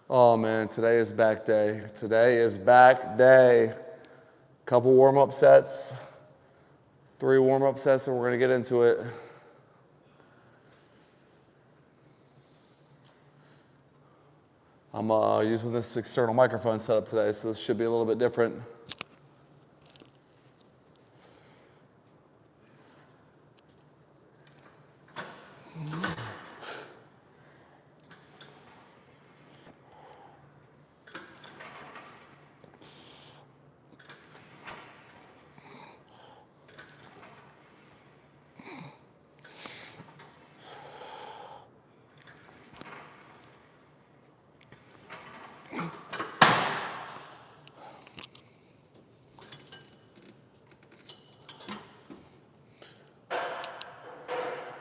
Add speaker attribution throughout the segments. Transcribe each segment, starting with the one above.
Speaker 1: Oh man, today is back day. Today is back day. Couple warm-up sets, 3 warm-up sets, and we're gonna get into it. I'm using this external microphone setup today, so this should be a little bit different.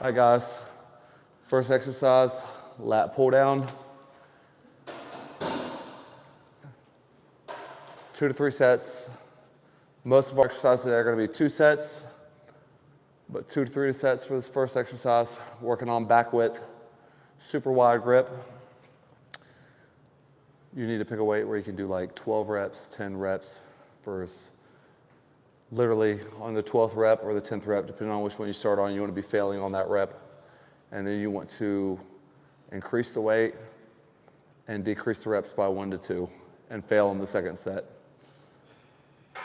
Speaker 1: All right, guys. First exercise, lat pull down. 2 to 3 sets. Most of our exercises today are going to be 2 sets, but 2 to 3 sets for this first exercise. Working on back width, super wide grip. You need to pick a weight where you can do like 12 reps, 10 reps first. Literally on the 12th rep or the 10th rep, depending on which one you start on, you want to be failing on that rep. And then you want to increase the weight and decrease the reps by 1 to 2 and fail in the second set.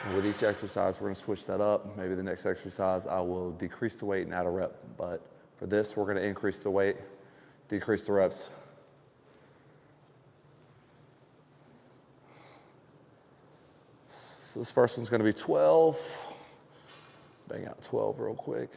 Speaker 1: And with each exercise, we're going to switch that up. Maybe the next exercise, I will decrease the weight and add a rep. But for this, we're going to increase the weight, decrease the reps. So this first one's going to be 12. Bang out 12 real quick.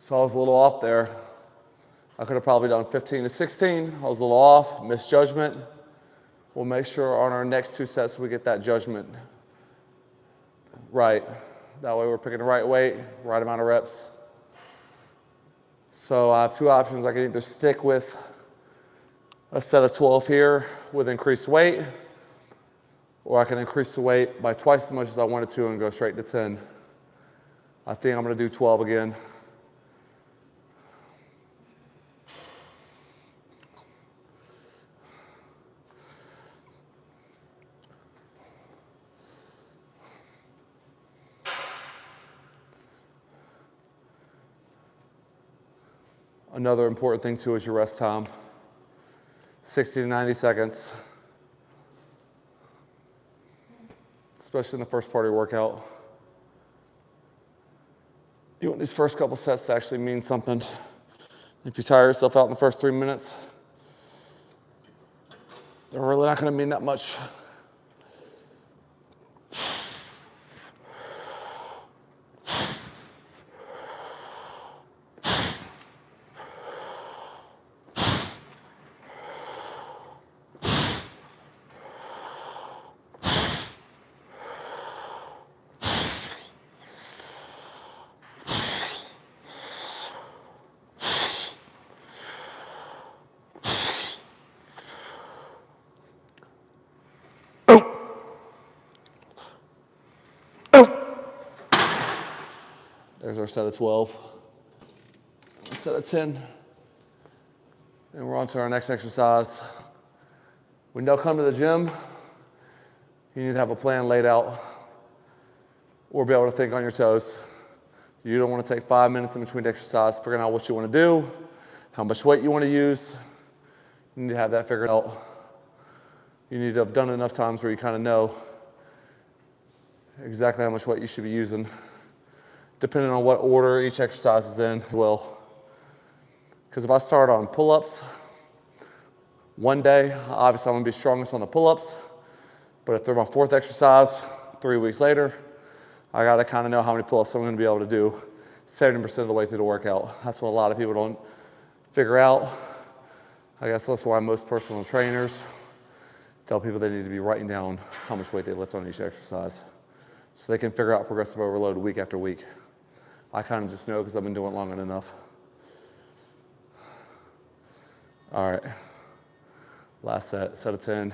Speaker 1: So I was a little off there. I could have probably done 15 to 16. I was a little off, misjudgment. We'll make sure on our next 2 sets we get that judgment right. That way we're picking the right weight, right amount of reps. So I have 2 options. I can either stick with a set of 12 here with increased weight, or I can increase the weight by twice as much as I wanted to and go straight to 10. I think I'm going to do 12 again. Another important thing too is your rest time. 60 to 90 seconds. Especially in the first part of your workout. You want these first couple sets to actually mean something. If you tire yourself out in the first 3 minutes, they're really not going to mean that much. There's our set of 12, set of 10. And we're on to our next exercise. When you come to the gym, you need to have a plan laid out or be able to think on your toes. You don't want to take 5 minutes in between exercise figuring out what you want to do, how much weight you want to use. You need to have that figured out. You need to have done enough times where you kind of know exactly how much weight you should be using. Depending on what order each exercise is in, well, because if I start on pull-ups, one day, obviously I'm gonna be strongest on the pull-ups, but if they're my 4th exercise, 3 weeks later, I gotta kind of know how many pull-ups I'm gonna be able to do 70% of the way through the workout. That's what a lot of people don't figure out. I guess that's why most personal trainers tell people they need to be writing down how much weight they lift on each exercise so they can figure out progressive overload week after week. I kind of just know because I've been doing it long enough. All right, last set of 10.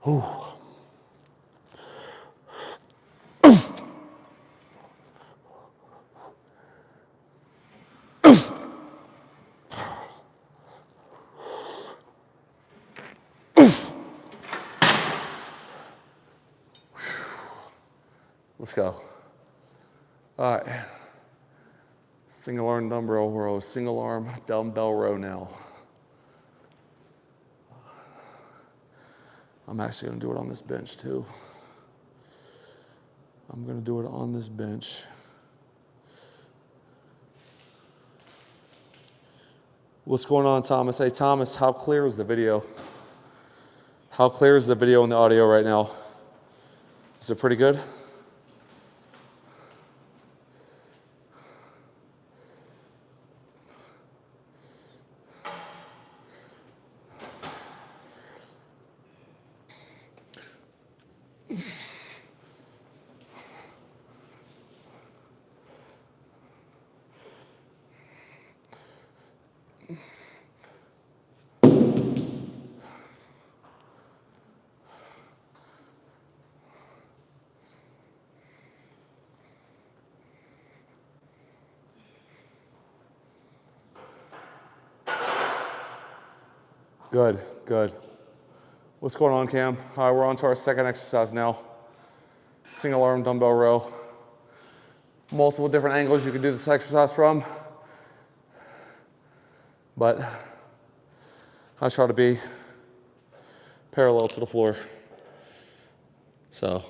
Speaker 1: Ooh. Let's go. All right. Single arm dumbbell row, single arm dumbbell row now. I'm actually gonna do it on this bench too. I'm gonna do it on this bench. What's going on, Thomas? Hey, Thomas, how clear is the video? How clear is the video and the audio right now? Is it pretty good? Good, good. What's going on, Cam? All right, we're on to our second exercise now. Single arm dumbbell row. Multiple different angles you can do this exercise from, but I try to be parallel to the floor. So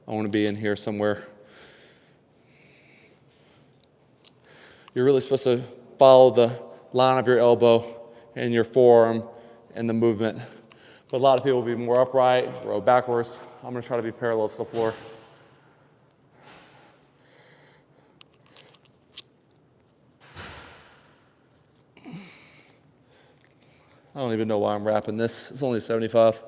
Speaker 1: I want to be in here somewhere. You're really supposed to follow the line of your elbow and your forearm and the movement. But a lot of people will be more upright, row backwards. I'm gonna try to be parallel to the floor. I don't even know why I'm wrapping this. It's only 75.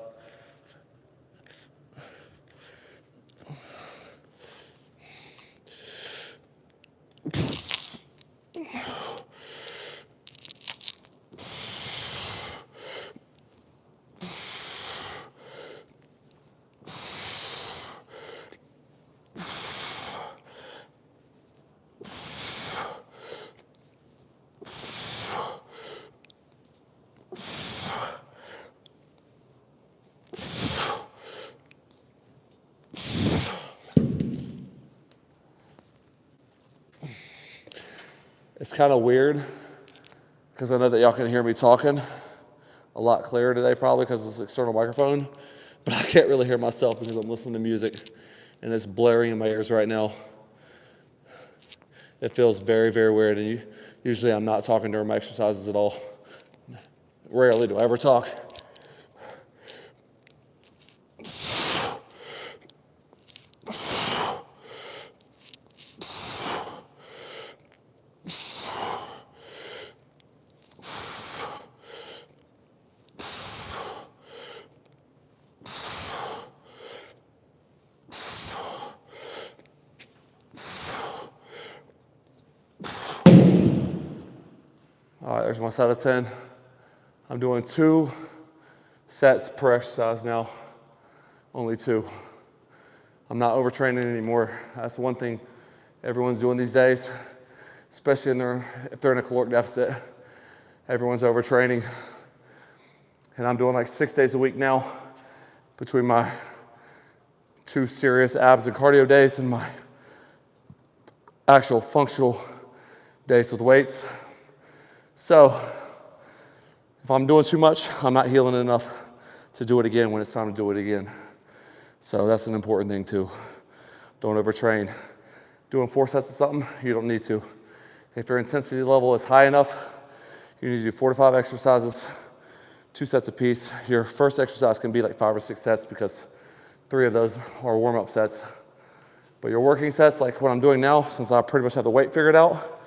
Speaker 1: It's kind of weird because I know that y'all can hear me talking a lot clearer today probably because of this external microphone, but I can't really hear myself because I'm listening to music and it's blaring in my ears right now. It feels very, very weird, and usually I'm not talking during my exercises at all. Rarely do I ever talk. All right, there's my set of 10. I'm doing 2 sets per exercise now, only 2. I'm not overtraining anymore. That's one thing everyone's doing these days, especially if they're in a caloric deficit. Everyone's overtraining. And I'm doing like 6 days a week now between my 2 serious abs and cardio days and my actual functional days with weights. So if I'm doing too much, I'm not healing enough to do it again when it's time to do it again. So that's an important thing too. Don't overtrain. Doing 4 sets of something, you don't need to. If your intensity level is high enough, you need to do 4 to 5 exercises, 2 sets apiece. Your first exercise can be like 5 or 6 sets because 3 of those are warm-up sets. But your working sets, like what I'm doing now, since I pretty much have the weight figured out,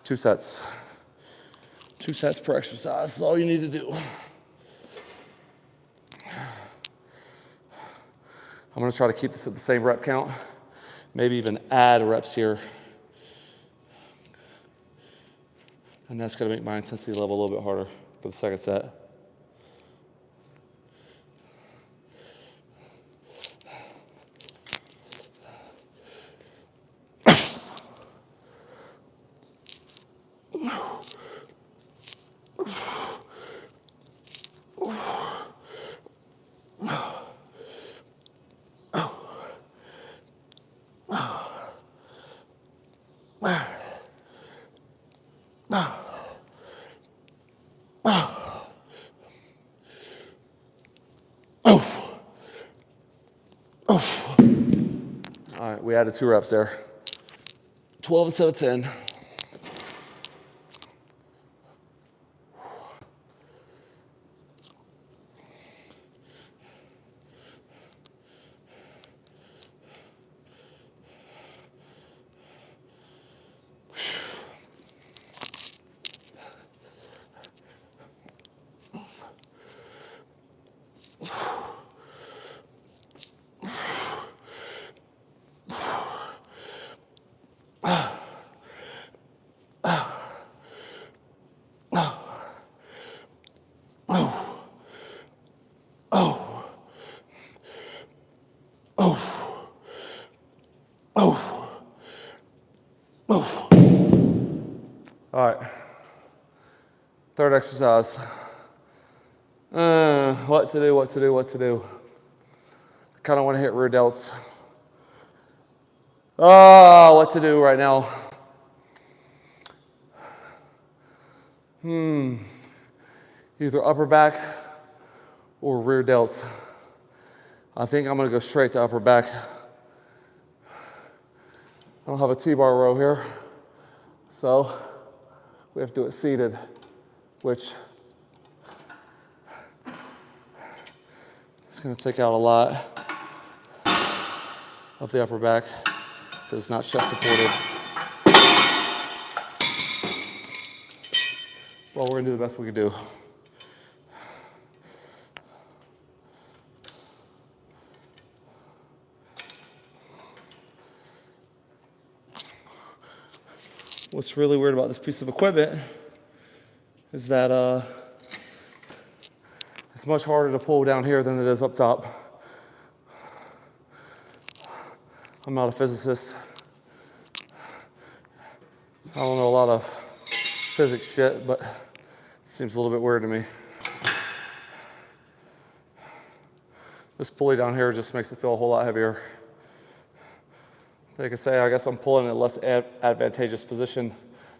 Speaker 1: 2 sets. 2 sets per exercise is all you need to do. I'm gonna try to keep this at the same rep count, maybe even add reps here. And that's gonna make my intensity level a little bit harder for the second set. All right, we added 2 reps there. 12 instead of 10. All right, third exercise. What to do? I kind of want to hit rear delts. What to do right now? Either upper back or rear delts. I think I'm gonna go straight to upper back. I don't have a T-bar row here, so we have to do it seated, which is gonna take out a lot of the upper back because it's not chest supported. Well, we're gonna do the best we can do. What's really weird about this piece of equipment is that it's much harder to pull down here than it is up top. I'm not a physicist. I don't know a lot of physics shit, but it seems a little bit weird to me. This pulley down here just makes it feel a whole lot heavier. They could say, I guess I'm pulling in a less advantageous position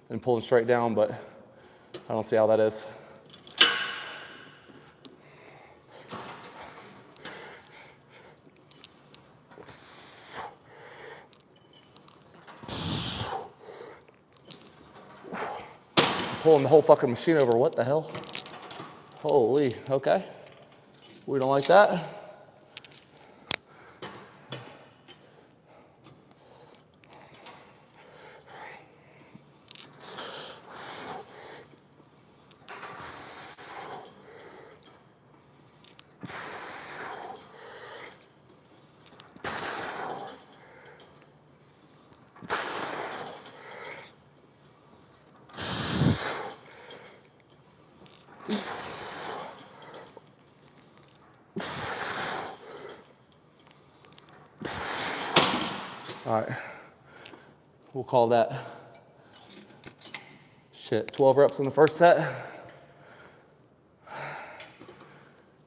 Speaker 1: than pulling straight down, but I don't see how that is. I'm pulling the whole fucking machine over, what the hell? Holy, okay. We don't like that. All right, we'll call that 12 reps on the first set.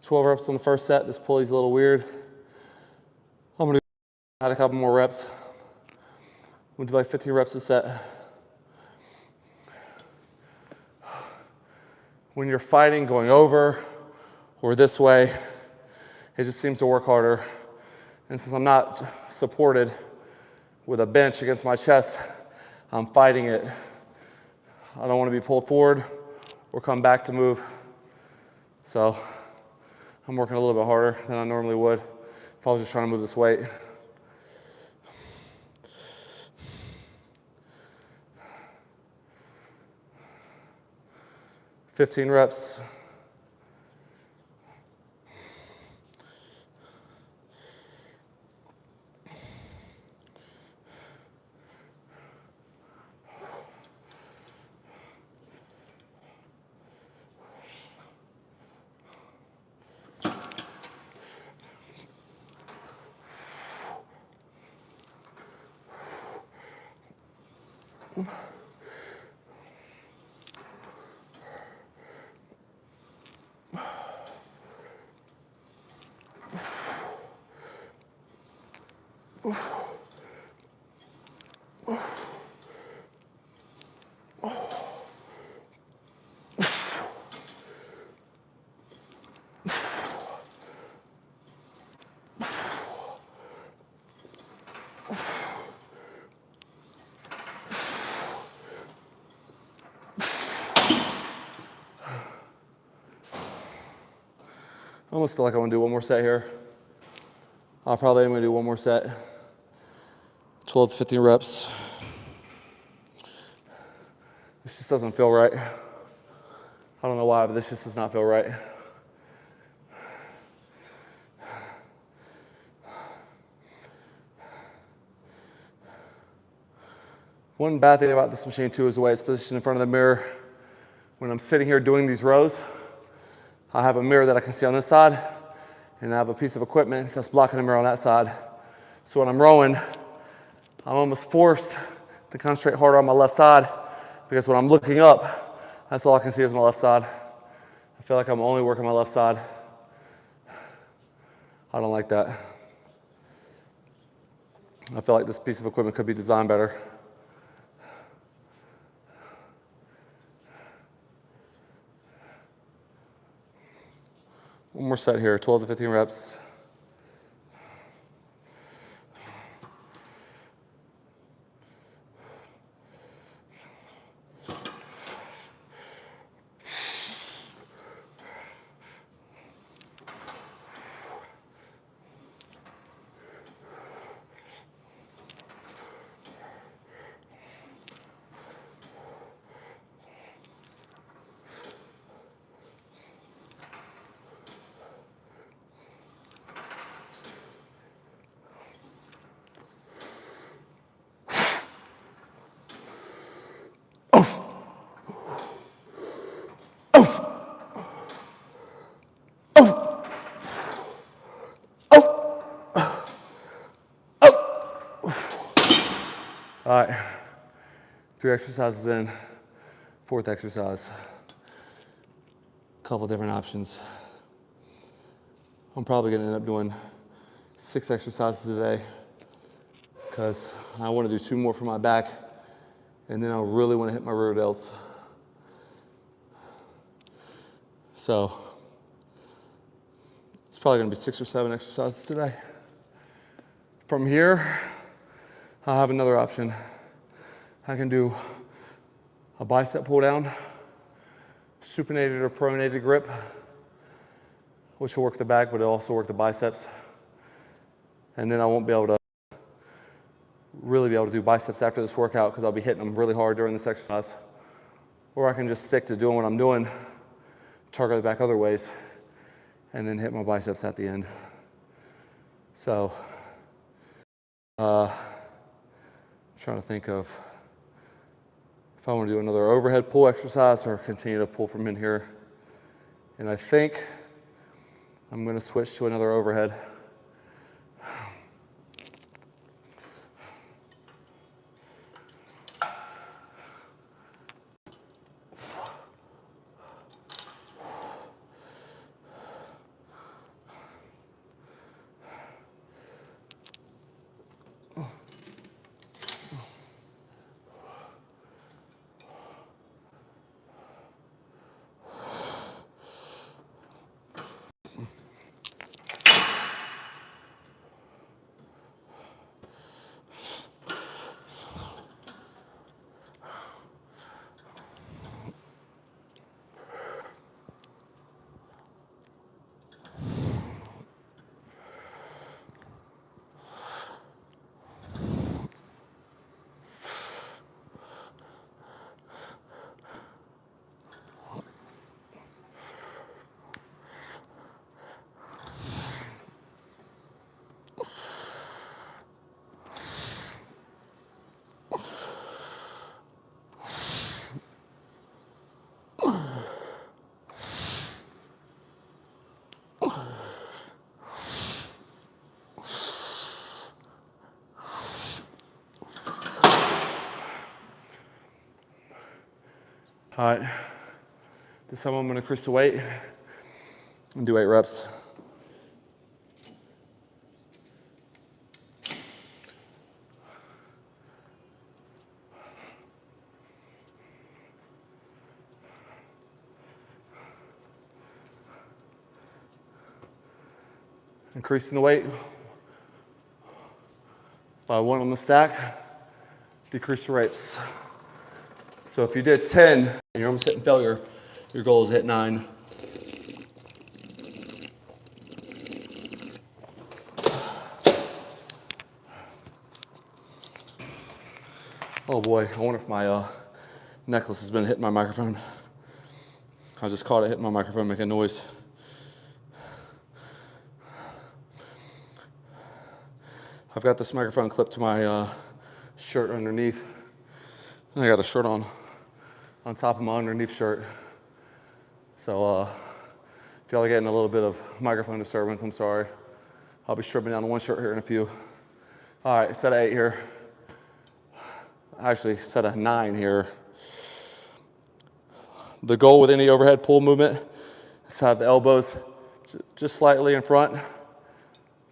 Speaker 1: 12 reps on the first set. This pulley's a little weird. I'm gonna add a couple more reps. We'll do like 15 reps a set. When you're fighting, going over or this way, it just seems to work harder. And since I'm not supported with a bench against my chest, I'm fighting it. I don't want to be pulled forward or come back to move. So I'm working a little bit harder than I normally would if I was just trying to move this weight. Fifteen reps. I almost feel like I want to do one more set here. I'll probably am going to do one more set. 12 to 15 reps. This just doesn't feel right. I don't know why, but this just does not feel right. One bad thing about this machine too is the way it's positioned in front of the mirror. When I'm sitting here doing these rows, I have a mirror that I can see on this side, and I have a piece of equipment that's blocking the mirror on that side. So when I'm rowing, I'm almost forced to concentrate harder on my left side, because when I'm looking up, that's all I can see is my left side. I feel like I'm only working my left side. I don't like that. I feel like this piece of equipment could be designed better. One more set here, 12 to 15 reps. All right, 3 exercises in, 4th exercise. Couple different options. I'm probably gonna end up doing 6 exercises a day because I wanna do 2 more for my back, and then I really wanna hit my rear delts. So it's probably gonna be 6 or 7 exercises today. From here, I have another option. I can do a bicep pull down, supinated or pronated grip, which will work the back, but it'll also work the biceps. And then I won't be able to really be able to do biceps after this workout because I'll be hitting them really hard during this exercise. Or I can just stick to doing what I'm doing, target the back other ways, and then hit my biceps at the end. So, I'm trying to think of if I want to do another overhead pull exercise or continue to pull from in here. And I think I'm going to switch to another overhead. All right, this time I'm gonna increase the weight and do 8 reps. Increasing the weight by 1 on the stack, decrease the reps. So if you did 10 and you're almost hitting failure, your goal is to hit 9. Oh boy, I wonder if my necklace has been hitting my microphone. I just caught it hitting my microphone making noise. I've got this microphone clipped to my shirt underneath. And I got a shirt on top of my underneath shirt. So if y'all are getting a little bit of microphone disturbance, I'm sorry. I'll be stripping down to one shirt here in a few. All right, set of 8 here. Actually, set of 9 here. The goal with any overhead pull movement is to have the elbows just slightly in front,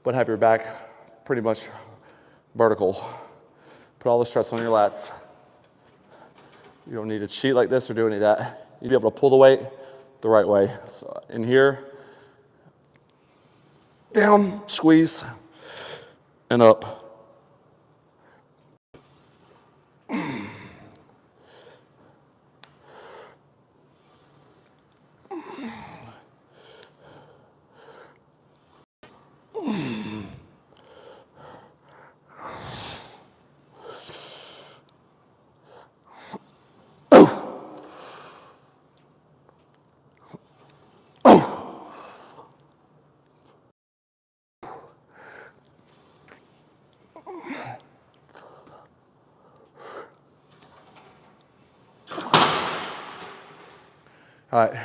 Speaker 1: but have your back pretty much vertical. Put all the stress on your lats. You don't need to cheat like this or do any of that. You'll be able to pull the weight the right way. So in here, down, squeeze, and up. All right,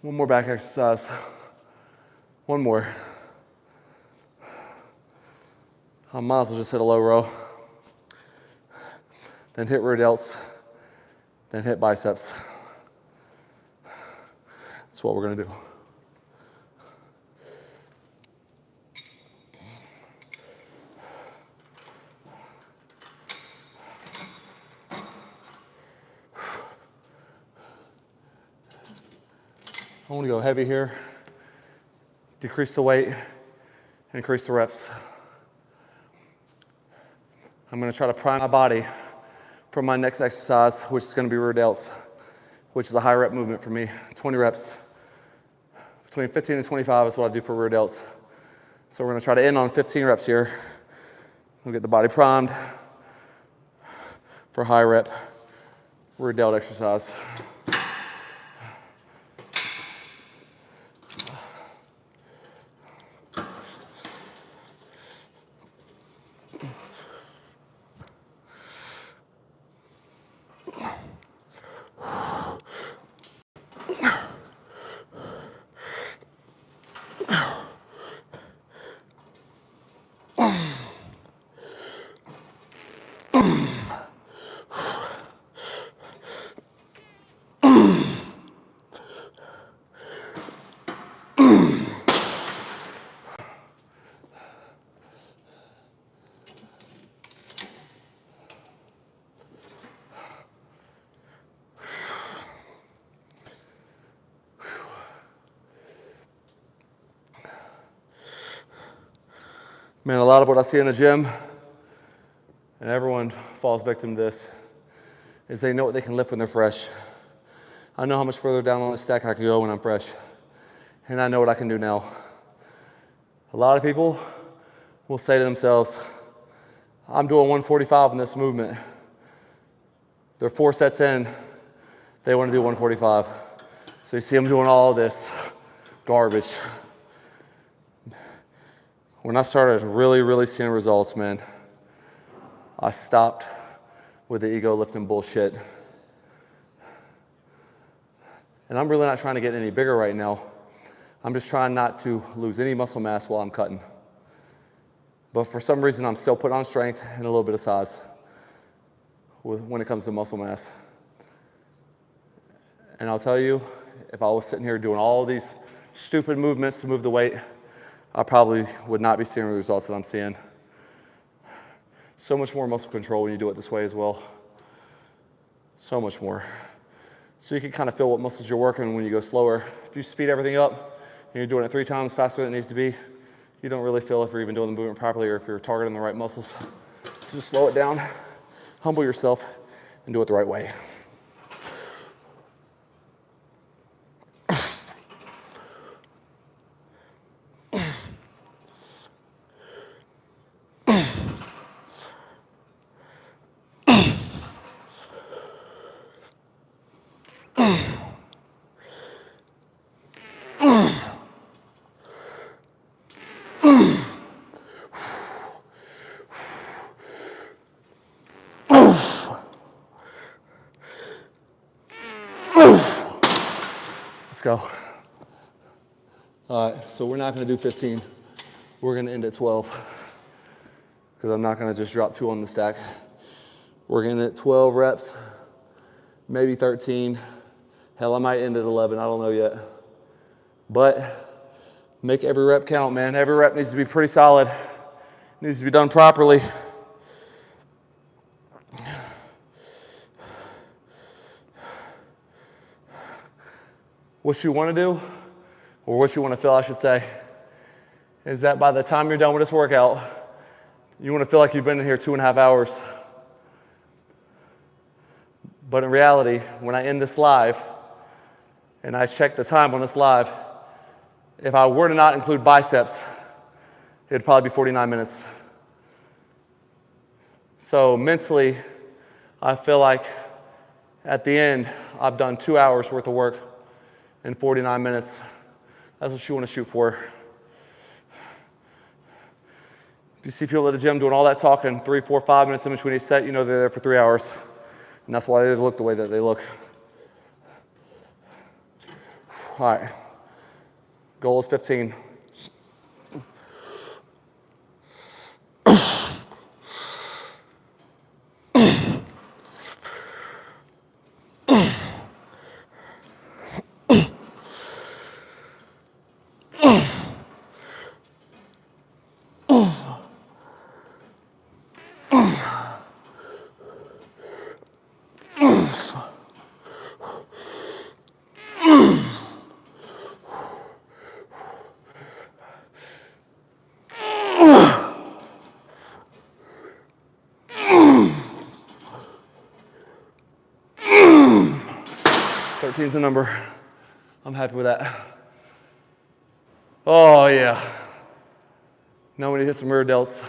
Speaker 1: one more back exercise. One more. I might as well just hit a low row. Then hit rear delts. Then hit biceps. That's what we're gonna do. I want to go heavy here, decrease the weight, and increase the reps. I'm going to try to prime my body for my next exercise, which is going to be rear delts, which is a high rep movement for me, 20 reps. Between 15 and 25 is what I do for rear delts. So we're going to try to end on 15 reps here. We'll get the body primed for high rep rear delt exercise. Man, a lot of what I see in the gym, and everyone falls victim to this, is they know what they can lift when they're fresh. I know how much further down on the stack I can go when I'm fresh, and I know what I can do now. A lot of people will say to themselves, I'm doing 145 in this movement. They're 4 sets in, they want to do 145. So you see them doing all this garbage. When I started really seeing results, man, I stopped with the ego lifting bullshit. And I'm really not trying to get any bigger right now. I'm just trying not to lose any muscle mass while I'm cutting. But for some reason, I'm still putting on strength and a little bit of size when it comes to muscle mass. And I'll tell you, if I was sitting here doing all these stupid movements to move the weight, I probably would not be seeing the results that I'm seeing. So much more muscle control when you do it this way as well. So much more. So you can kind of feel what muscles you're working when you go slower. If you speed everything up and you're doing it 3 times faster than it needs to be, you don't really feel if you're even doing the movement properly or if you're targeting the right muscles. So just slow it down, humble yourself, and do it the right way. Let's go. All right, so we're not gonna do 15. We're gonna end at 12 because I'm not gonna just drop 2 on the stack. We're gonna end at 12 reps, maybe 13. Hell, I might end at 11, I don't know yet. But make every rep count, man. Every rep needs to be pretty solid. It needs to be done properly. What you want to do, or what you want to feel, I should say, is that by the time you're done with this workout, you want to feel like you've been in here 2.5 hours. But in reality, when I end this live, and I check the time on this live, if I were to not include biceps, it'd probably be 49 minutes. So mentally, I feel like at the end, I've done 2 hours worth of work in 49 minutes. That's what you want to shoot for. If you see people at the gym doing all that talking, 3, 4, 5 minutes in between each set, you know they're there for 3 hours. And that's why they look the way that they look. All right, goal is 15. Thirteen's the number. I'm happy with that. Oh yeah. Now we need to hit some rear delts.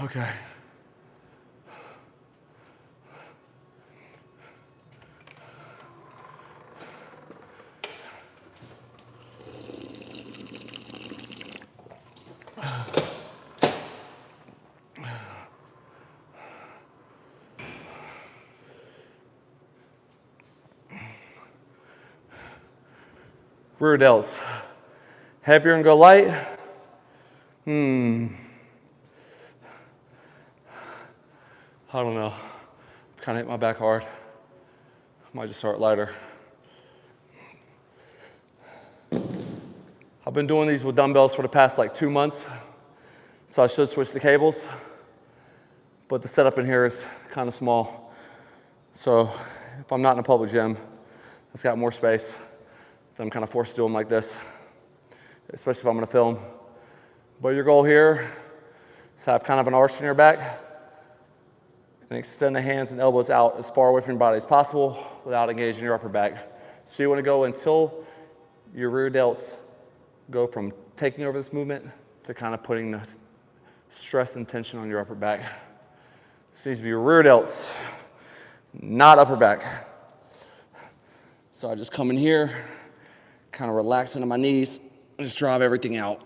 Speaker 1: Okay. Rear delts. Heavier and go light. I don't know. Kind of hit my back hard. Might just start lighter. I've been doing these with dumbbells for the past like 2 months, so I should switch the cables. But the setup in here is kind of small. So if I'm not in a public gym that's got more space, then I'm kind of forced to do them like this, especially if I'm gonna film. But your goal here is to have kind of an arch in your back and extend the hands and elbows out as far away from your body as possible without engaging your upper back. So you wanna go until your rear delts go from taking over this movement to kind of putting the stress and tension on your upper back. This needs to be rear delts, not upper back. So I just come in here, kind of relax into my knees, and just drive everything out.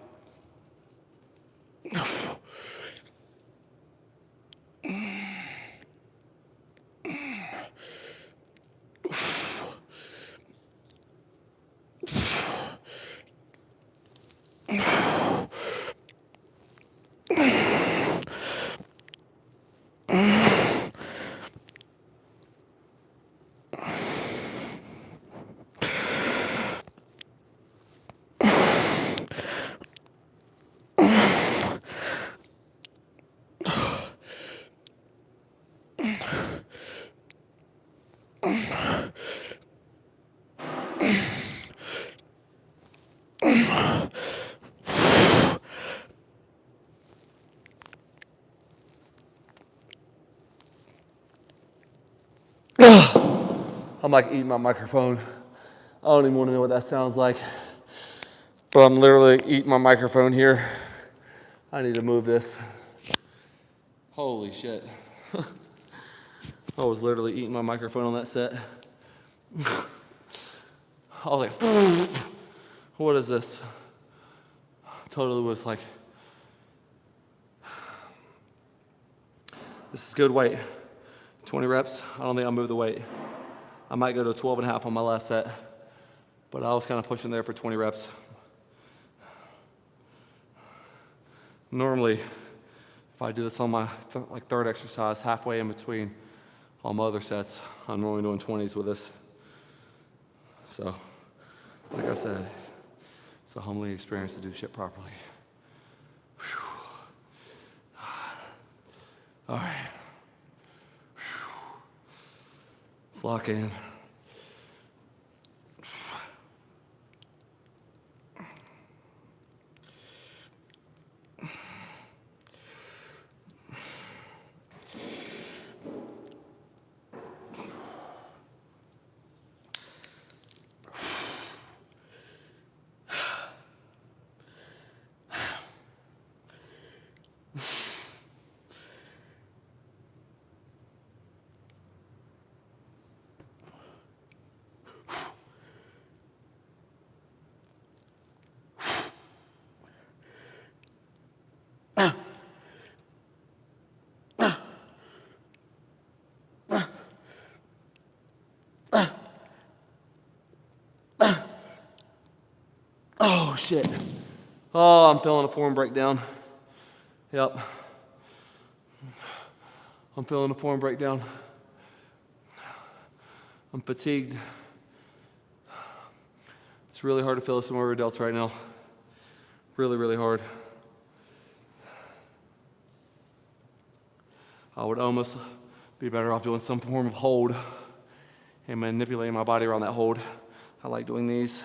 Speaker 1: I'm like eating my microphone. I don't even want to know what that sounds like. But I'm literally eating my microphone here. I need to move this. Holy shit. I was literally eating my microphone on that set. I was like, what is this? Totally was like, this is good weight. 20 reps, I don't think I'll move the weight. I might go to 12 and a half on my last set, but I was kind of pushing there for 20 reps. Normally, if I do this on my third exercise, halfway in between all my other sets, I'm normally doing 20s with this. So, like I said, it's a humbling experience to do shit properly. Whew. All right. Whew. Let's lock in. Oh, shit. Oh, I'm feeling a form breakdown. Yep. I'm feeling a form breakdown. I'm fatigued. It's really hard to feel some of my delts right now. Really, really hard. I would almost be better off doing some form of hold and manipulating my body around that hold. I like doing these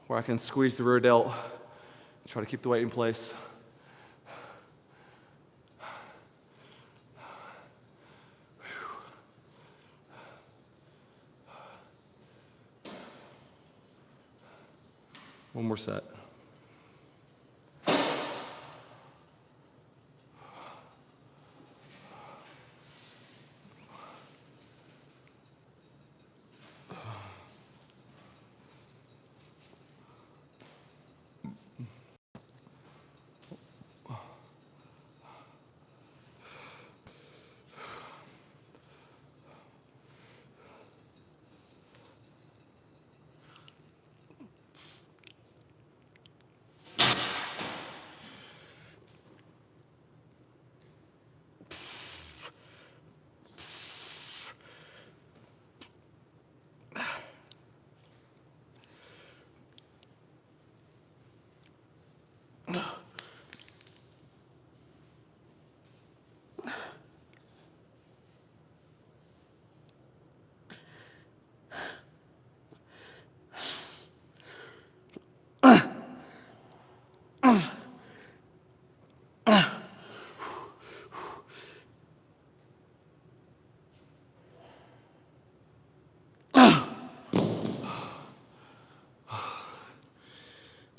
Speaker 1: where I can squeeze the rear delt, try to keep the weight in place. One more set.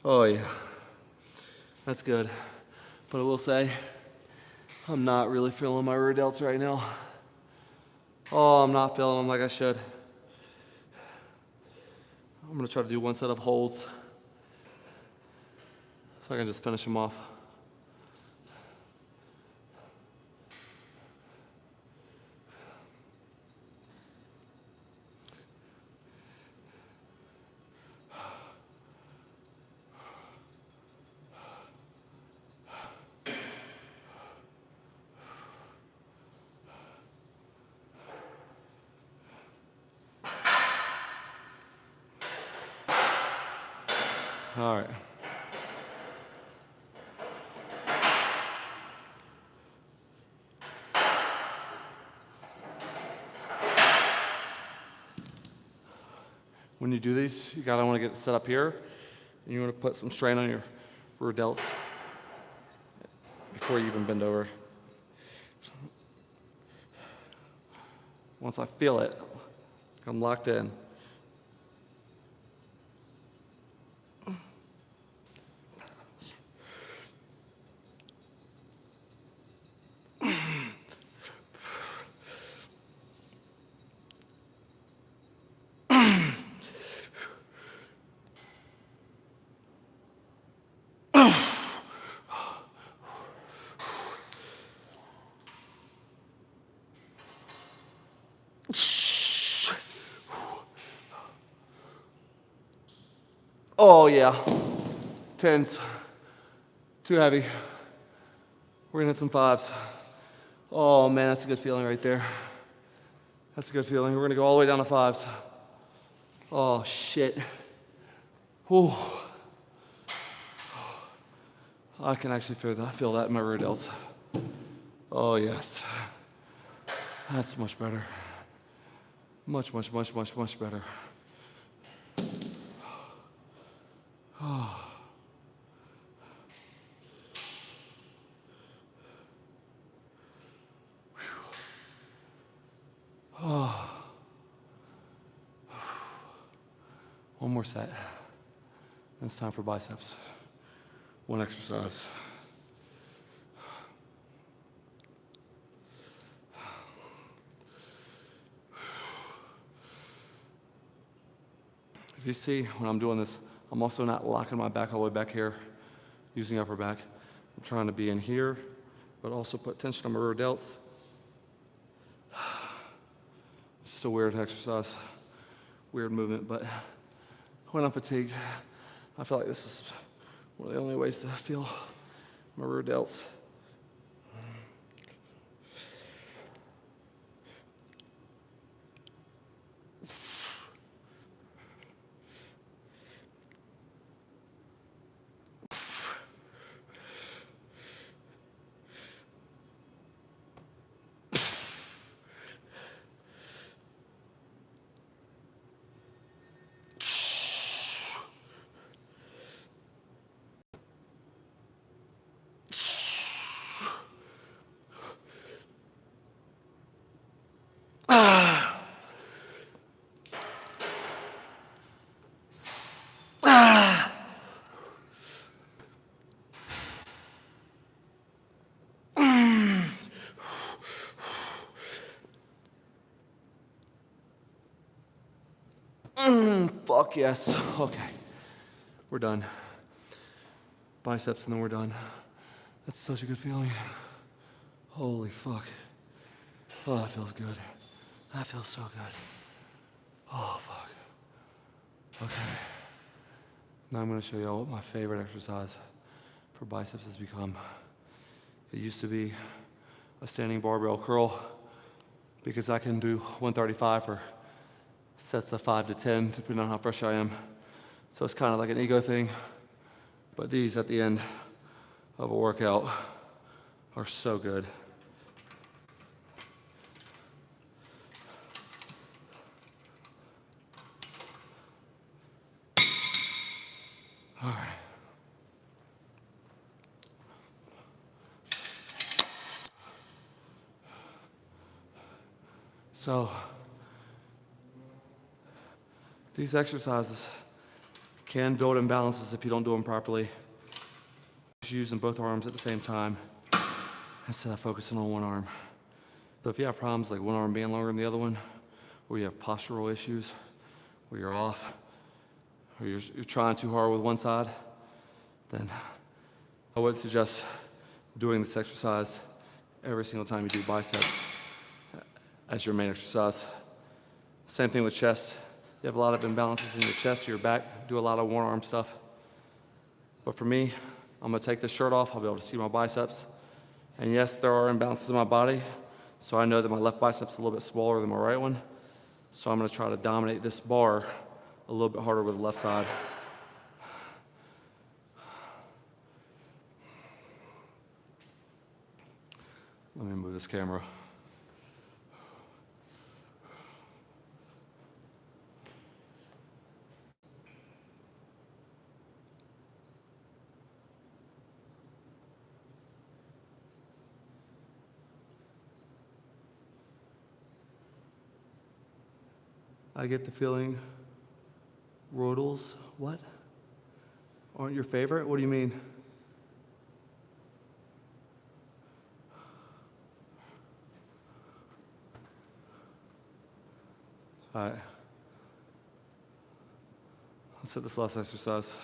Speaker 1: Oh yeah, that's good. But I will say, I'm not really feeling my rear delts right now. Oh, I'm not feeling them like I should. I'm gonna try to do one set of holds so I can just finish them off. All right. When you do these, you gotta wanna get set up here And you want to put some strain on your rear delts before you even bend over. Once I feel it, I'm locked in. Oh yeah, 10s, too heavy. We're gonna hit some 5s. Oh man, that's a good feeling right there. That's a good feeling. We're gonna go all the way down to 5s. Oh shit. Whew. I can actually feel that in my rear delts. Oh yes. That's much better. Much better. Oh. Oh. One more set. Then it's time for biceps. One exercise. If you see, when I'm doing this, I'm also not locking my back all the way back here, using upper back. I'm trying to be in here, but also put tension on my rear delts. It's just a weird exercise, weird movement, but when I'm fatigued, I feel like this is one of the only ways to feel my rear delts. Fuck yes. Okay. We're done. Biceps and then we're done. That's such a good feeling. Holy fuck. Oh, that feels good. That feels so good. Oh, fuck. Okay. Now I'm gonna show you what my favorite exercise for biceps has become. It used to be a standing barbell curl because I can do 135 for sets of 5 to 10, depending on how fresh I am. So it's kind of like an ego thing. But these at the end of a workout are so good. All right. So these exercises can build imbalances if you don't do them properly. Just using both arms at the same time instead of focusing on one arm. So if you have problems like one arm being longer than the other one, or you have postural issues, or you're off, or you're trying too hard with one side, then I would suggest doing this exercise every single time you do biceps as your main exercise. Same thing with chest. You have a lot of imbalances in your chest or your back, do a lot of one arm stuff. But for me, I'm gonna take this shirt off, I'll be able to see my biceps. And yes, there are imbalances in my body, so I know that my left bicep's a little bit smaller than my right one. So I'm gonna try to dominate this bar a little bit harder with the left side. Let me move this camera. I get the feeling rodals, what? Aren't your favorite? What do you mean? All right. Let's hit this last exercise.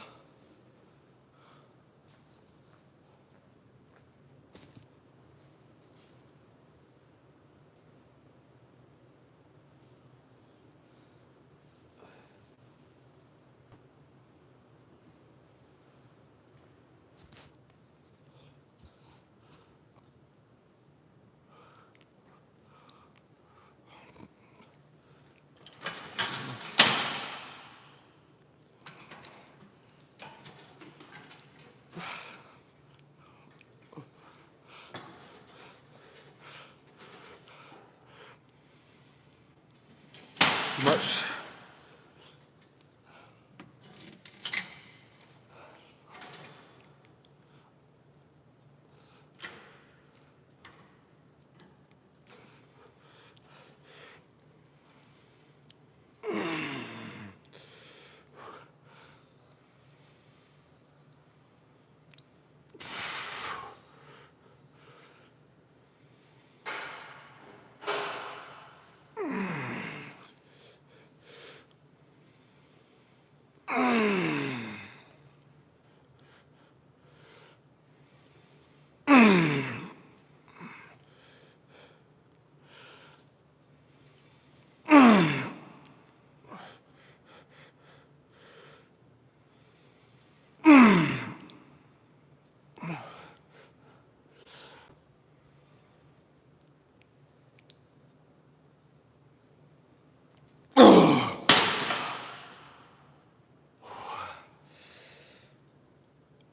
Speaker 1: Much.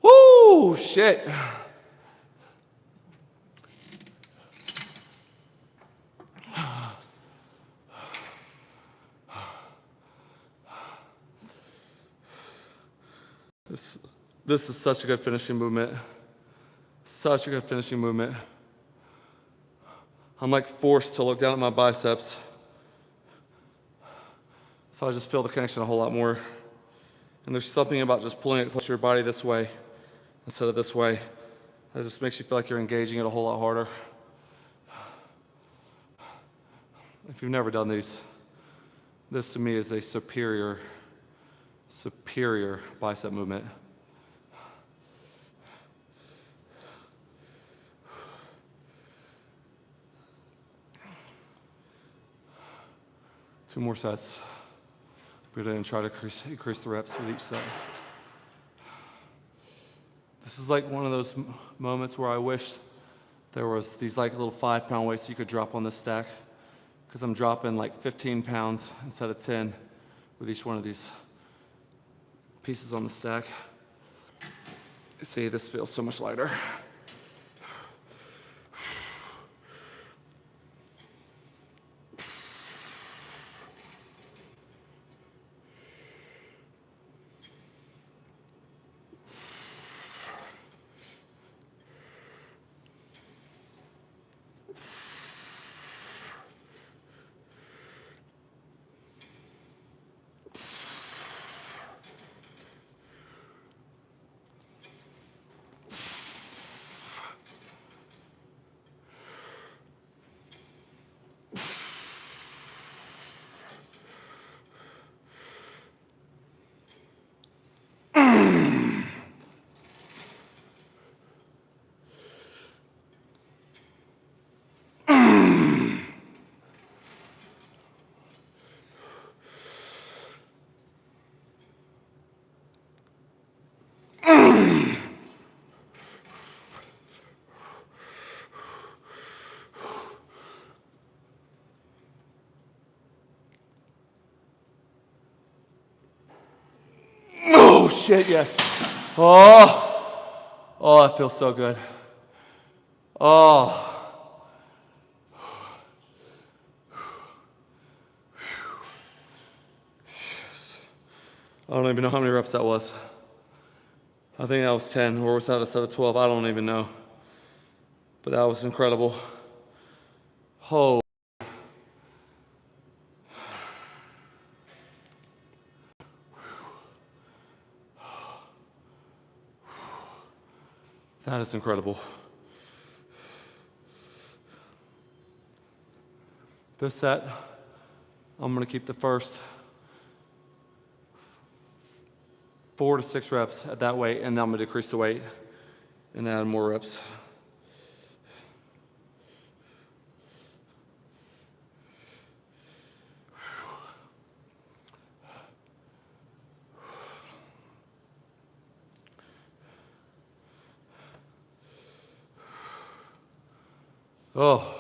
Speaker 1: Woo, shit. This is such a good finishing movement. Such a good finishing movement. I'm like forced to look down at my biceps. So I just feel the connection a whole lot more. And there's something about just pulling it closer to your body this way instead of this way. That just makes you feel like you're engaging it a whole lot harder. If you've never done these, this to me is a superior bicep movement. Two more sets. Breathe in and try to increase the reps with each set. This is like one of those moments where I wished there was these like little 5-pound weights you could drop on this stack, because I'm dropping like 15 pounds instead of 10 with each one of these pieces on the stack. See, this feels so much lighter. Oh shit, yes. Oh, that feels so good. Oh. I don't even know how many reps that was. I think that was 10, or was that a set of 12? I don't even know. But that was incredible. Oh. That is incredible. This set, I'm gonna keep the first 4 to 6 reps at that weight, and then I'm gonna decrease the weight and add more reps. Oh.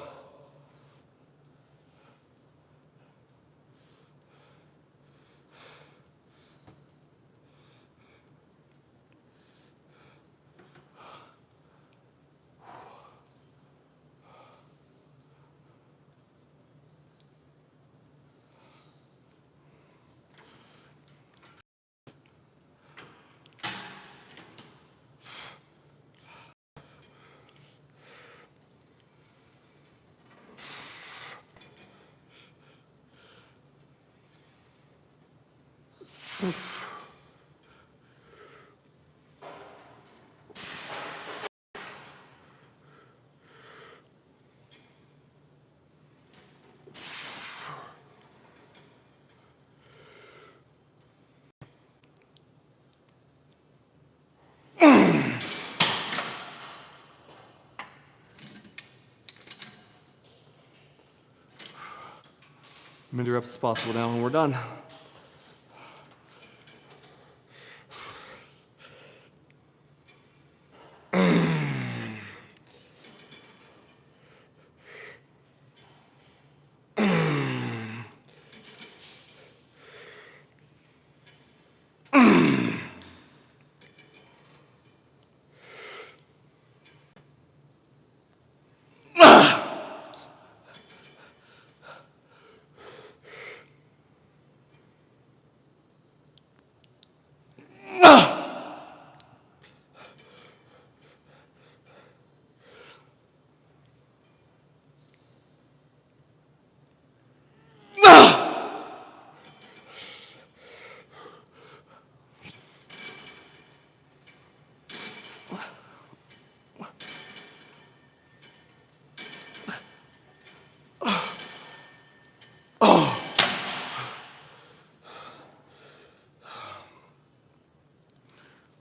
Speaker 1: Many reps as possible now, and we're done.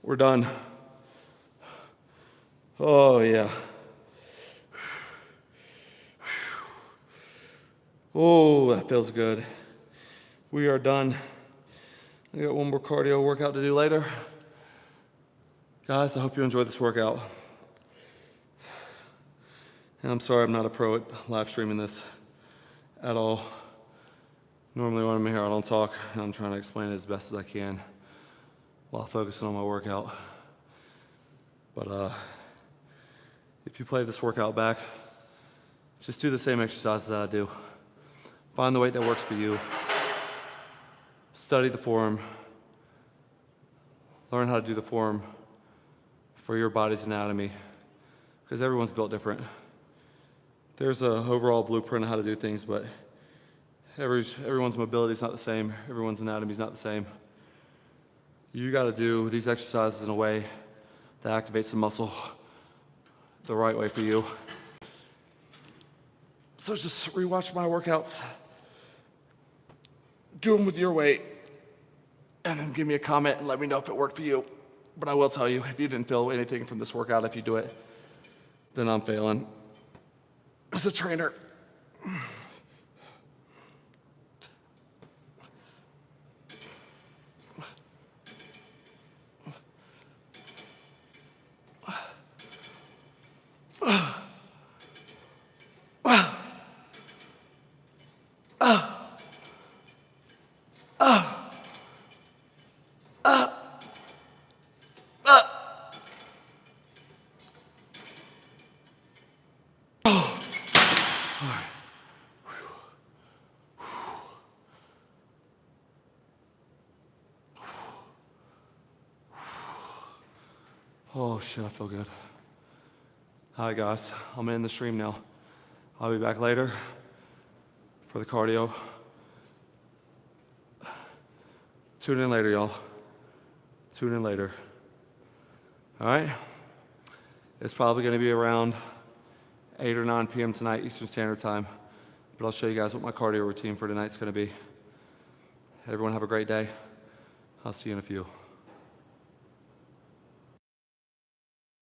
Speaker 1: We're done. Oh, yeah. Oh, that feels good. We are done. I got one more cardio workout to do later. Guys, I hope you enjoyed this workout. And I'm sorry I'm not a pro at live streaming this at all. Normally when I'm here, I don't talk, and I'm trying to explain it as best as I can while focusing on my workout. But if you play this workout back, just do the same exercises that I do. Find the weight that works for you. Study the form. Learn how to do the form for your body's anatomy, because everyone's built different. There's an overall blueprint of how to do things, but everyone's mobility is not the same. Everyone's anatomy is not the same. You got to do these exercises in a way that activates the muscle the right way for you. So just rewatch my workouts. Do them with your weight, and then give me a comment and let me know if it worked for you. But I will tell you, if you didn't feel anything from this workout, if you do it, then I'm failing as a trainer. Oh shit, I feel good. Hi guys, I'm in the stream now. I'll be back later for the cardio. Tune in later, y'all. Tune in later. All right? It's probably going to be around 8 or 9 p.m. tonight, Eastern Standard Time. But I'll show you guys what my cardio routine for tonight's going to be. Everyone have a great day. I'll see you in a few.